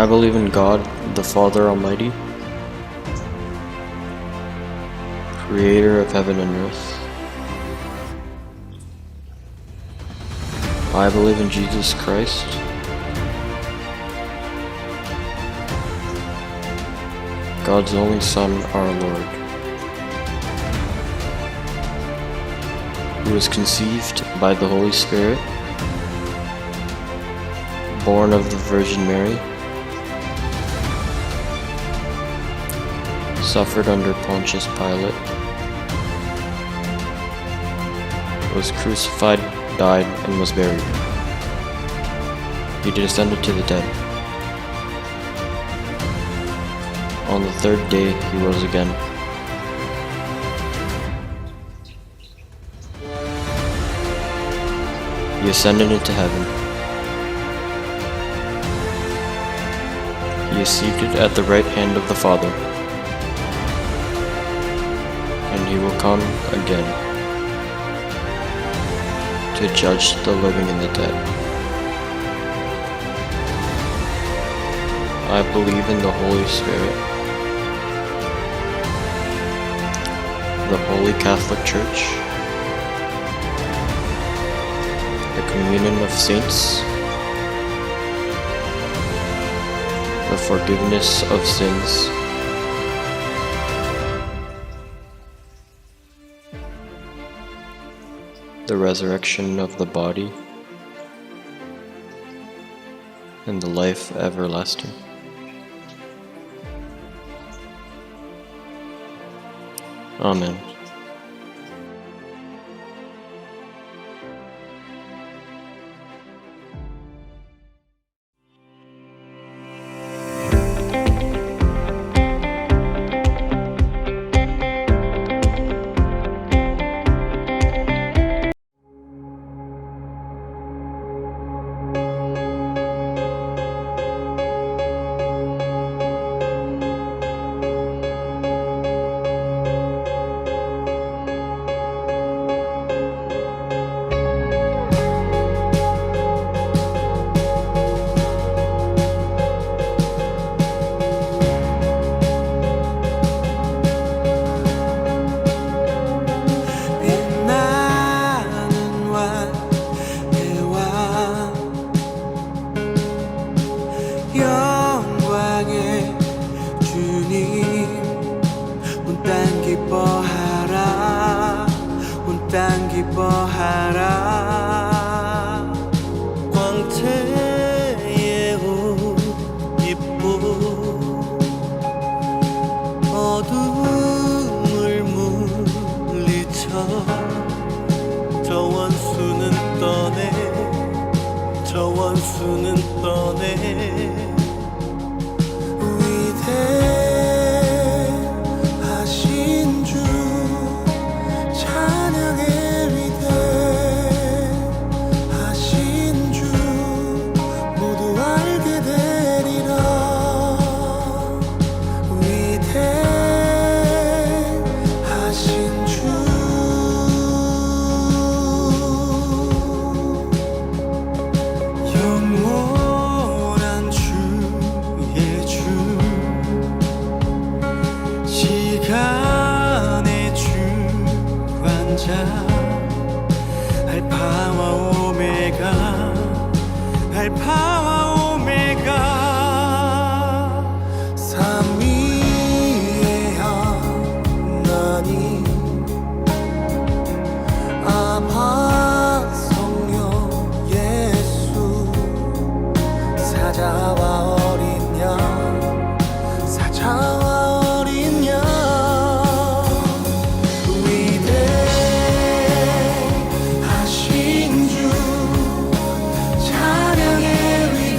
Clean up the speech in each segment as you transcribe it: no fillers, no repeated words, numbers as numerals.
I believe in God, the Father Almighty, creator of heaven and earth. I believe in Jesus Christ, God's only Son, our Lord, who was conceived by the Holy Spirit, born of the Virgin Mary, suffered under Pontius Pilate, was crucified, died, and was buried. He descended to the dead. On the third day he rose again. He ascended into heaven. He is seated at the right hand of the Father, and he will come again to judge the living and the dead. I believe in the Holy Spirit, the Holy Catholic Church, the communion of saints, the forgiveness of sins, the resurrection of the body, and the life everlasting. Amen. 땅 기뻐하라. 광채의 옷 입고 어둠을 물리쳐 저 원수는 떠내, 저 원수는 떠내. 위대하신 주 찬양해. 위대하신 주 모두 알게 되리라. 위대하신 주 영원한 주의 주 시간의 주관자 알파와 오메가 알파와 오메가 삼위의 하나님 아바 성령 예수 사자와 어린 양 사자와 어린 양 위대하신 주 찬양해.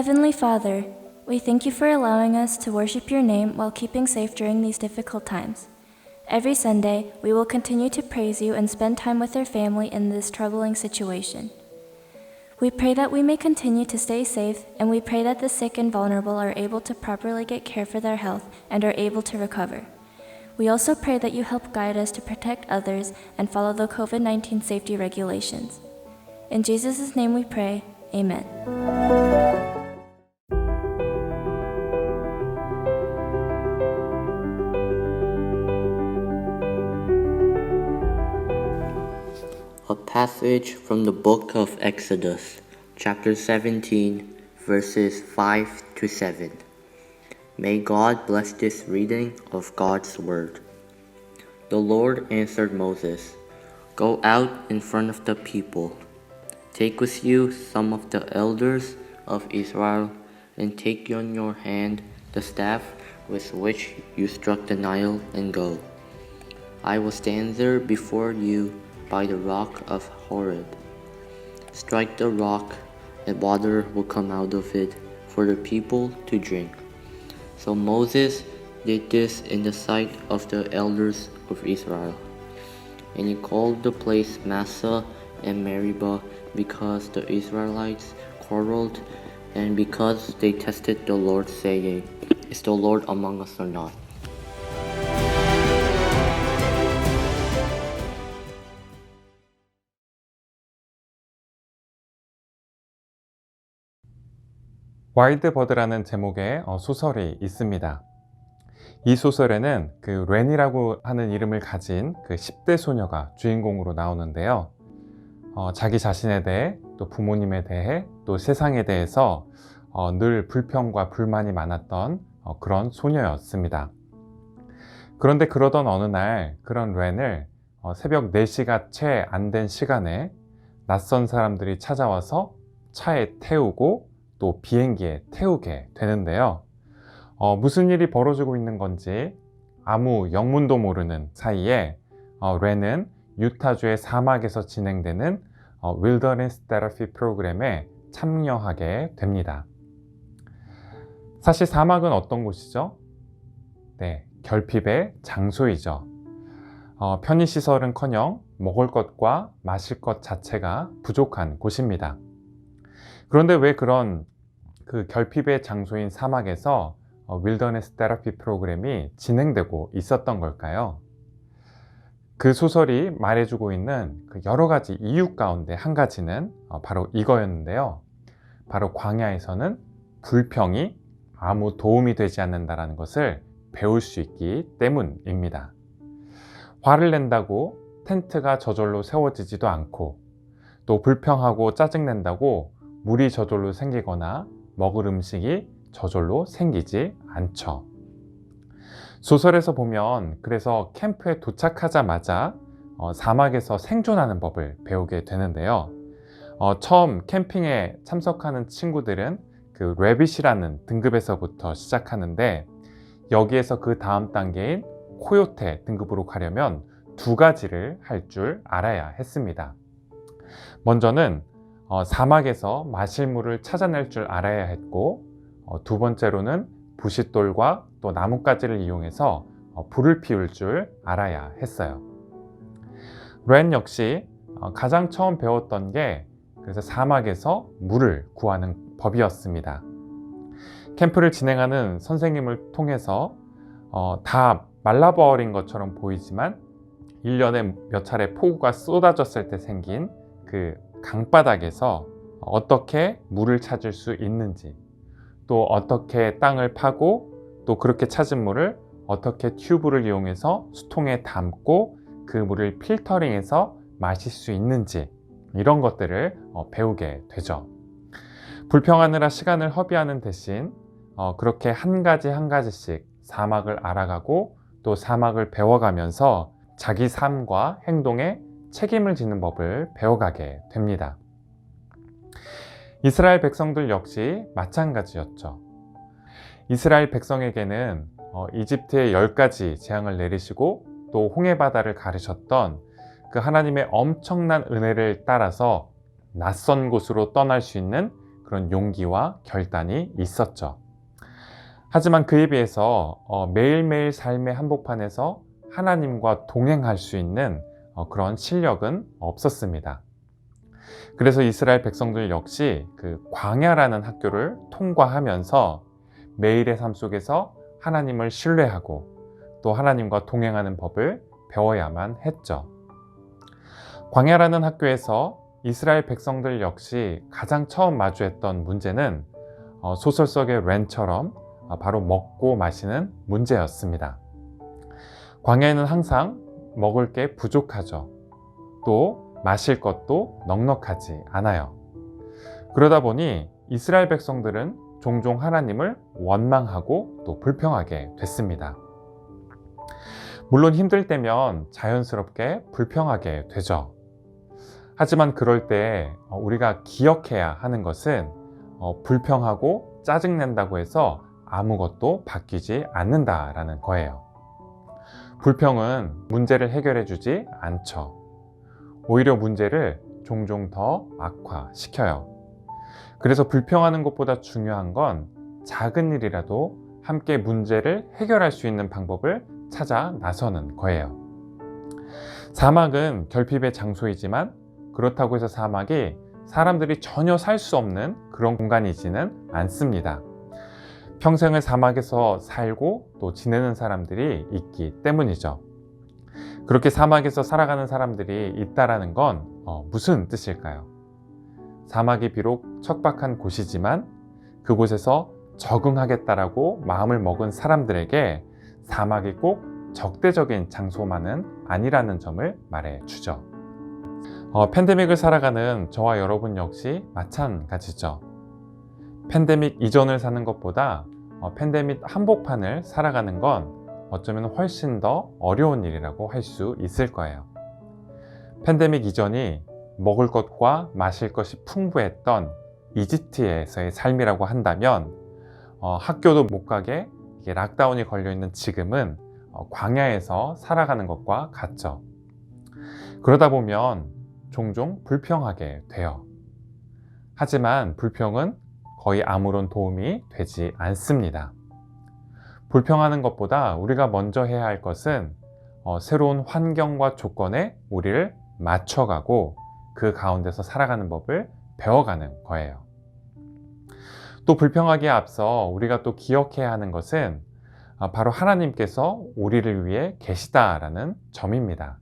Heavenly Father, we thank you for allowing us to worship your name while keeping safe during these difficult times. Every Sunday, we will continue to praise you and spend time with our family in this troubling situation. We pray that we may continue to stay safe, and we pray that the sick and vulnerable are able to properly get care for their health and are able to recover. We also pray that you help guide us to protect others and follow the COVID-19 safety regulations. In Jesus' name we pray, Amen. A passage from the book of Exodus, chapter 17, verses 5 to 7. May God bless this reading of God's word. The Lord answered Moses, "Go out in front of the people. Take with you some of the elders of Israel, and take in your hand the staff with which you struck the Nile, and go. I will stand there before you by the rock of Horeb. Strike the rock, and water will come out of it for the people to drink." So Moses did this in the sight of the elders of Israel. And he called the place Massah and Meribah, because the Israelites quarreled, and because they tested the Lord, saying, "Is the Lord among us or not?" 와일드 버드라는 제목의 소설이 있습니다. 이 소설에는 그 렌이라고 하는 이름을 가진 그 10대 소녀가 주인공으로 나오는데요. 자기 자신에 대해, 또 부모님에 대해, 또 세상에 대해서 늘 불평과 불만이 많았던 그런 소녀였습니다. 그런데 그러던 어느 날 그런 렌을 새벽 4시가 채 안 된 시간에 낯선 사람들이 찾아와서 차에 태우고 또 비행기에 태우게 되는데요. 무슨 일이 벌어지고 있는 건지 아무 영문도 모르는 사이에 렌은 유타주의 사막에서 진행되는 윌더니스 테라피 프로그램에 참여하게 됩니다. 사실 사막은 어떤 곳이죠? 네, 결핍의 장소이죠. 편의시설은커녕 먹을 것과 마실 것 자체가 부족한 곳입니다. 그런데 왜 그런 그 결핍의 장소인 사막에서 윌더니스 테라피 프로그램이 진행되고 있었던 걸까요? 그 소설이 말해주고 있는 그 여러 가지 이유 가운데 한 가지는 바로 이거였는데요. 바로 광야에서는 불평이 아무 도움이 되지 않는다는 것을 배울 수 있기 때문입니다. 화를 낸다고 텐트가 저절로 세워지지도 않고, 또 불평하고 짜증낸다고 물이 저절로 생기거나 먹을 음식이 저절로 생기지 않죠. 소설에서 보면 그래서 캠프에 도착하자마자 사막에서 생존하는 법을 배우게 되는데요. 처음 캠핑에 참석하는 친구들은 그 레빗이라는 등급에서부터 시작하는데, 여기에서 그 다음 단계인 코요테 등급으로 가려면 2가지를 할 줄 알아야 했습니다. 먼저는 사막에서 마실 물을 찾아낼 줄 알아야 했고, 2번째로는 부싯돌과 또 나뭇가지를 이용해서 불을 피울 줄 알아야 했어요. 렌 역시 가장 처음 배웠던 게 그래서 사막에서 물을 구하는 법이었습니다. 캠프를 진행하는 선생님을 통해서 다 말라버린 것처럼 보이지만 1년에 몇 차례 폭우가 쏟아졌을 때 생긴 그 강바닥에서 어떻게 물을 찾을 수 있는지, 또 어떻게 땅을 파고 또 그렇게 찾은 물을 어떻게 튜브를 이용해서 수통에 담고 그 물을 필터링해서 마실 수 있는지, 이런 것들을 배우게 되죠. 불평하느라 시간을 허비하는 대신 그렇게 한 가지 한 가지씩 사막을 알아가고 또 사막을 배워가면서 자기 삶과 행동에 책임을 지는 법을 배워가게 됩니다. 이스라엘 백성들 역시 마찬가지였죠. 이스라엘 백성에게는 이집트의 10가지 재앙을 내리시고 또 홍해바다를 가르셨던 그 하나님의 엄청난 은혜를 따라서 낯선 곳으로 떠날 수 있는 그런 용기와 결단이 있었죠. 하지만 그에 비해서 매일매일 삶의 한복판에서 하나님과 동행할 수 있는 그런 실력은 없었습니다. 그래서 이스라엘 백성들 역시 그 광야라는 학교를 통과하면서 매일의 삶 속에서 하나님을 신뢰하고 또 하나님과 동행하는 법을 배워야만 했죠. 광야라는 학교에서 이스라엘 백성들 역시 가장 처음 마주했던 문제는 소설 속의 렌처럼 바로 먹고 마시는 문제였습니다. 광야에는 항상 먹을 게 부족하죠. 또 마실 것도 넉넉하지 않아요. 그러다 보니 이스라엘 백성들은 종종 하나님을 원망하고 또 불평하게 됐습니다. 물론 힘들 때면 자연스럽게 불평하게 되죠. 하지만 그럴 때 우리가 기억해야 하는 것은 불평하고 짜증낸다고 해서 아무것도 바뀌지 않는다라는 거예요. 불평은 문제를 해결해 주지 않죠. 오히려 문제를 종종 더 악화시켜요. 그래서 불평하는 것보다 중요한 건 작은 일이라도 함께 문제를 해결할 수 있는 방법을 찾아 나서는 거예요. 사막은 결핍의 장소이지만 그렇다고 해서 사막이 사람들이 전혀 살 수 없는 그런 공간이지는 않습니다. 평생을 사막에서 살고 또 지내는 사람들이 있기 때문이죠. 그렇게 사막에서 살아가는 사람들이 있다라는 건 무슨 뜻일까요? 사막이 비록 척박한 곳이지만 그곳에서 적응하겠다라고 마음을 먹은 사람들에게 사막이 꼭 적대적인 장소만은 아니라는 점을 말해주죠. 팬데믹을 살아가는 저와 여러분 역시 마찬가지죠. 팬데믹 이전을 사는 것보다 팬데믹 한복판을 살아가는 건 어쩌면 훨씬 더 어려운 일이라고 할 수 있을 거예요. 팬데믹 이전이 먹을 것과 마실 것이 풍부했던 이집트에서의 삶이라고 한다면 학교도 못 가게 락다운이 걸려있는 지금은 광야에서 살아가는 것과 같죠. 그러다 보면 종종 불평하게 돼요. 하지만 불평은 거의 아무런 도움이 되지 않습니다. 불평하는 것보다 우리가 먼저 해야 할 것은 새로운 환경과 조건에 우리를 맞춰가고 그 가운데서 살아가는 법을 배워가는 거예요. 또 불평하기에 앞서 우리가 또 기억해야 하는 것은 바로 하나님께서 우리를 위해 계시다라는 점입니다.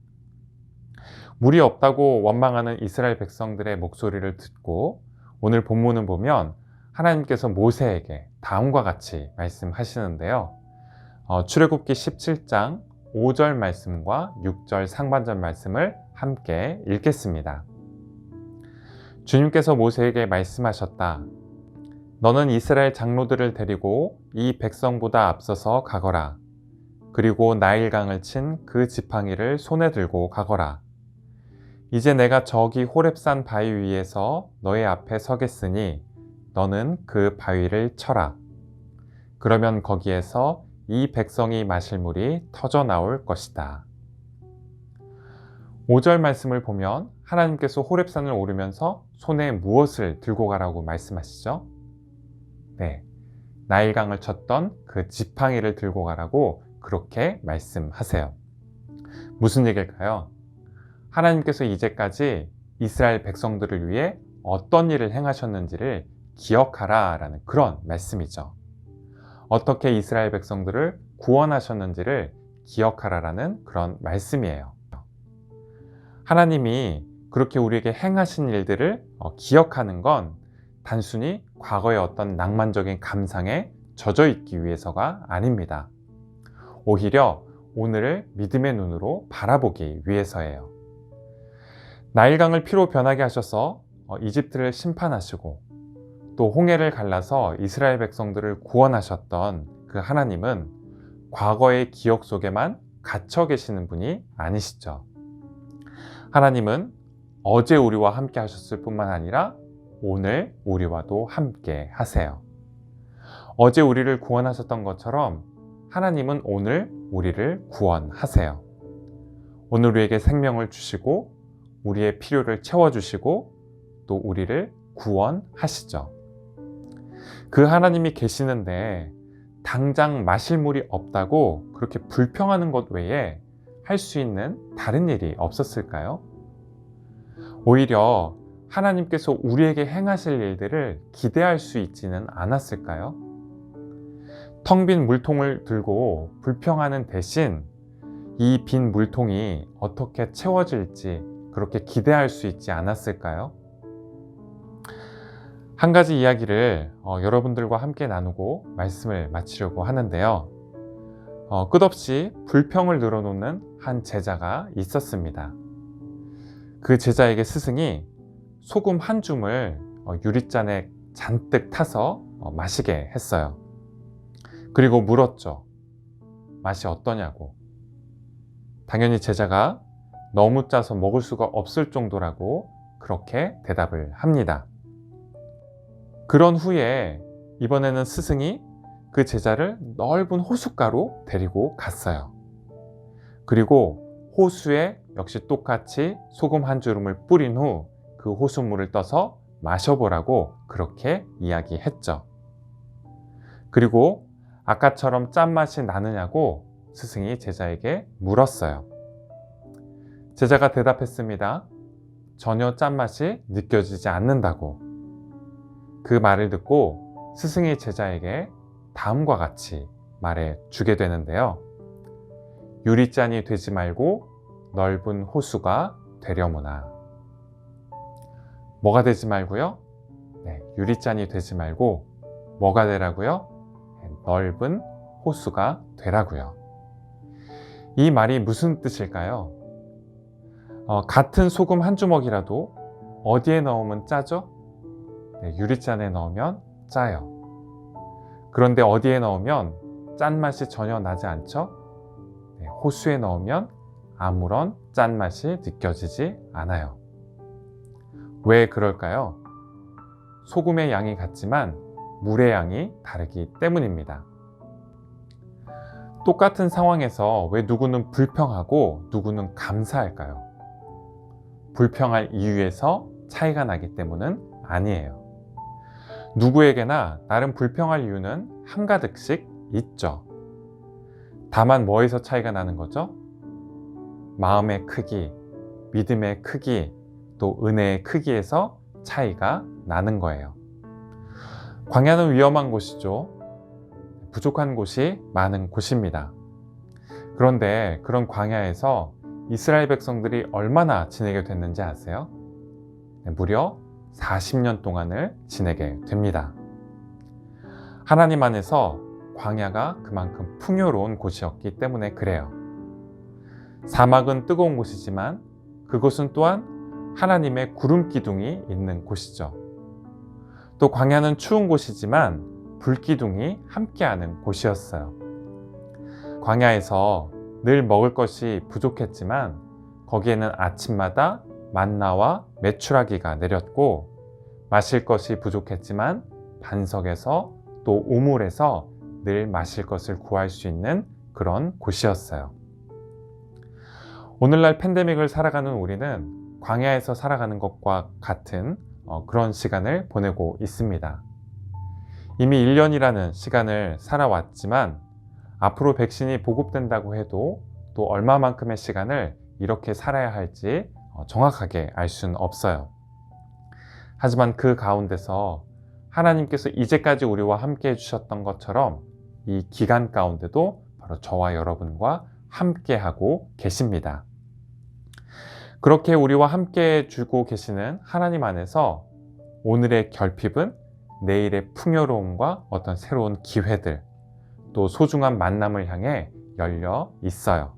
물이 없다고 원망하는 이스라엘 백성들의 목소리를 듣고 오늘 본문을 보면 하나님께서 모세에게 다음과 같이 말씀하시는데요. 출애굽기 17장 5절 말씀과 6절 상반절 말씀을 함께 읽겠습니다. 주님께서 모세에게 말씀하셨다. 너는 이스라엘 장로들을 데리고 이 백성보다 앞서서 가거라. 그리고 나일강을 친 그 지팡이를 손에 들고 가거라. 이제 내가 저기 호렙산 바위 위에서 너의 앞에 서겠으니 너는 그 바위를 쳐라. 그러면 거기에서 이 백성이 마실 물이 터져 나올 것이다. 5절 말씀을 보면 하나님께서 호렙산을 오르면서 손에 무엇을 들고 가라고 말씀하시죠? 네, 나일강을 쳤던 그 지팡이를 들고 가라고 그렇게 말씀하세요. 무슨 얘기일까요? 하나님께서 이제까지 이스라엘 백성들을 위해 어떤 일을 행하셨는지를 기억하라 라는 그런 말씀이죠. 어떻게 이스라엘 백성들을 구원하셨는지를 기억하라 라는 그런 말씀이에요. 하나님이 그렇게 우리에게 행하신 일들을 기억하는 건 단순히 과거의 어떤 낭만적인 감상에 젖어 있기 위해서가 아닙니다. 오히려 오늘을 믿음의 눈으로 바라보기 위해서예요. 나일강을 피로 변하게 하셔서 이집트를 심판하시고 또 홍해를 갈라서 이스라엘 백성들을 구원하셨던 그 하나님은 과거의 기억 속에만 갇혀 계시는 분이 아니시죠. 하나님은 어제 우리와 함께 하셨을 뿐만 아니라 오늘 우리와도 함께 하세요. 어제 우리를 구원하셨던 것처럼 하나님은 오늘 우리를 구원하세요. 오늘 우리에게 생명을 주시고 우리의 필요를 채워주시고 또 우리를 구원하시죠. 그 하나님이 계시는데 당장 마실 물이 없다고 그렇게 불평하는 것 외에 할 수 있는 다른 일이 없었을까요? 오히려 하나님께서 우리에게 행하실 일들을 기대할 수 있지는 않았을까요? 텅 빈 물통을 들고 불평하는 대신 이 빈 물통이 어떻게 채워질지 그렇게 기대할 수 있지 않았을까요? 한 가지 이야기를 여러분들과 함께 나누고 말씀을 마치려고 하는데요. 끝없이 불평을 늘어놓는 한 제자가 있었습니다. 그 제자에게 스승이 소금 한 줌을 유리잔에 잔뜩 타서 마시게 했어요. 그리고 물었죠. 맛이 어떠냐고. 당연히 제자가 너무 짜서 먹을 수가 없을 정도라고 그렇게 대답을 합니다. 그런 후에 이번에는 스승이 그 제자를 넓은 호숫가로 데리고 갔어요. 그리고 호수에 역시 똑같이 소금 한 주름을 뿌린 후 그 호수물을 떠서 마셔보라고 그렇게 이야기했죠. 그리고 아까처럼 짠맛이 나느냐고 스승이 제자에게 물었어요. 제자가 대답했습니다. 전혀 짠맛이 느껴지지 않는다고. 그 말을 듣고 스승이 제자에게 다음과 같이 말해 주게 되는데요. 유리잔이 되지 말고 넓은 호수가 되려무나. 뭐가 되지 말고요? 네, 유리잔이 되지 말고 뭐가 되라고요? 넓은 호수가 되라고요. 이 말이 무슨 뜻일까요? 같은 소금 한 주먹이라도 어디에 넣으면 짜죠? 네, 유리잔에 넣으면 짜요. 그런데 어디에 넣으면 짠맛이 전혀 나지 않죠? 네, 호수에 넣으면 아무런 짠맛이 느껴지지 않아요. 왜 그럴까요? 소금의 양이 같지만 물의 양이 다르기 때문입니다. 똑같은 상황에서 왜 누구는 불평하고 누구는 감사할까요? 불평할 이유에서 차이가 나기 때문은 아니에요. 누구에게나 나름 불평할 이유는 한가득씩 있죠. 다만 뭐에서 차이가 나는 거죠? 마음의 크기, 믿음의 크기, 또 은혜의 크기에서 차이가 나는 거예요. 광야는 위험한 곳이죠. 부족한 곳이 많은 곳입니다. 그런데 그런 광야에서 이스라엘 백성들이 얼마나 지내게 됐는지 아세요? 무려 40년 동안을 지내게 됩니다. 하나님 안에서 광야가 그만큼 풍요로운 곳이었기 때문에 그래요. 사막은 뜨거운 곳이지만 그곳은 또한 하나님의 구름 기둥이 있는 곳이죠. 또 광야는 추운 곳이지만 불기둥이 함께하는 곳이었어요. 광야에서 늘 먹을 것이 부족했지만 거기에는 아침마다 만나와 메추라기가 내렸고 마실 것이 부족했지만 반석에서 또 우물에서 늘 마실 것을 구할 수 있는 그런 곳이었어요. 오늘날 팬데믹을 살아가는 우리는 광야에서 살아가는 것과 같은 그런 시간을 보내고 있습니다. 이미 1년이라는 시간을 살아왔지만 앞으로 백신이 보급된다고 해도 또 얼마만큼의 시간을 이렇게 살아야 할지 정확하게 알 수는 없어요. 하지만 그 가운데서 하나님께서 이제까지 우리와 함께 해주셨던 것처럼 이 기간 가운데도 바로 저와 여러분과 함께 하고 계십니다. 그렇게 우리와 함께 해주고 계시는 하나님 안에서 오늘의 결핍은 내일의 풍요로움과 어떤 새로운 기회들, 또 소중한 만남을 향해 열려 있어요.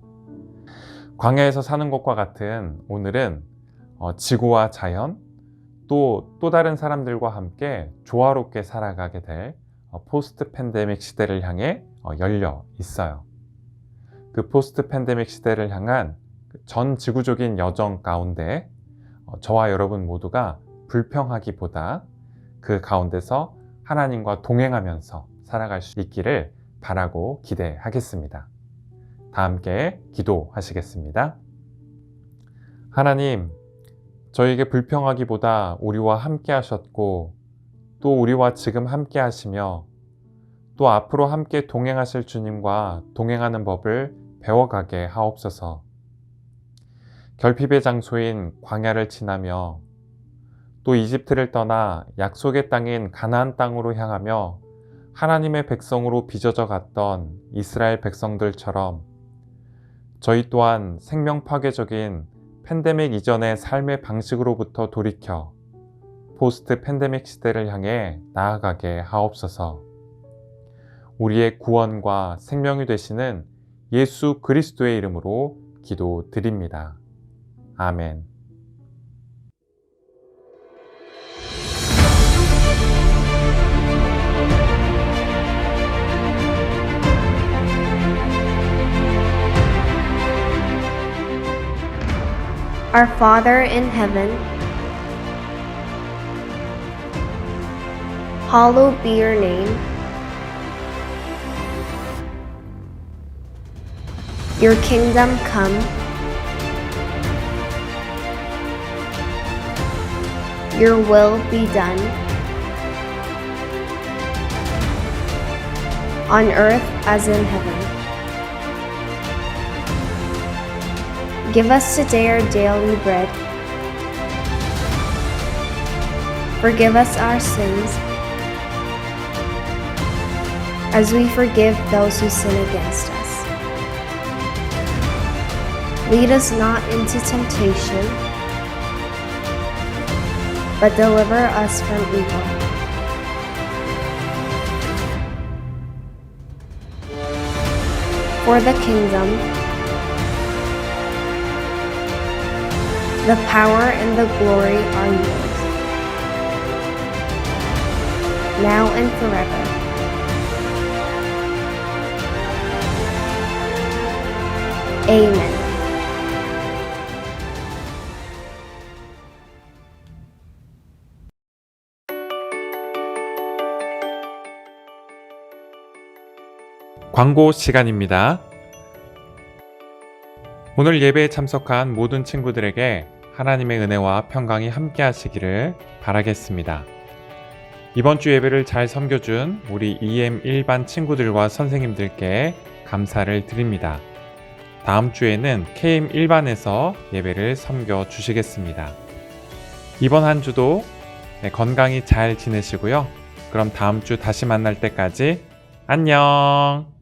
광야에서 사는 것과 같은 오늘은 지구와 자연, 또 다른 사람들과 함께 조화롭게 살아가게 될 포스트 팬데믹 시대를 향해 열려 있어요. 그 포스트 팬데믹 시대를 향한 전 지구적인 여정 가운데 저와 여러분 모두가 불평하기보다 그 가운데서 하나님과 동행하면서 살아갈 수 있기를 바라고 기대하겠습니다. 다 함께 기도하시겠습니다. 하나님, 저에게 불평하기보다 우리와 함께 하셨고 또 우리와 지금 함께 하시며 또 앞으로 함께 동행하실 주님과 동행하는 법을 배워가게 하옵소서. 결핍의 장소인 광야를 지나며 또 이집트를 떠나 약속의 땅인 가나안 땅으로 향하며 하나님의 백성으로 빚어져 갔던 이스라엘 백성들처럼 저희 또한 생명 파괴적인 팬데믹 이전의 삶의 방식으로부터 돌이켜 포스트 팬데믹 시대를 향해 나아가게 하옵소서. 우리의 구원과 생명이 되시는 예수 그리스도의 이름으로 기도드립니다. 아멘. Our Father in heaven, hallowed be your name. Your kingdom come. Your will be done on earth as in heaven. Give us today our daily bread. Forgive us our sins, as we forgive those who sin against us. Lead us not into temptation, but deliver us from evil. For the kingdom, the power and the glory are yours, now and forever. Amen. 광고 시간입니다. 오늘 예배에 참석한 모든 친구들에게 하나님의 은혜와 평강이 함께 하시기를 바라겠습니다. 이번 주 예배를 잘 섬겨준 우리 EM 1반 친구들과 선생님들께 감사를 드립니다. 다음 주에는 KM 1반에서 예배를 섬겨 주시겠습니다. 이번 한 주도 건강히 잘 지내시고요. 그럼 다음 주 다시 만날 때까지 안녕!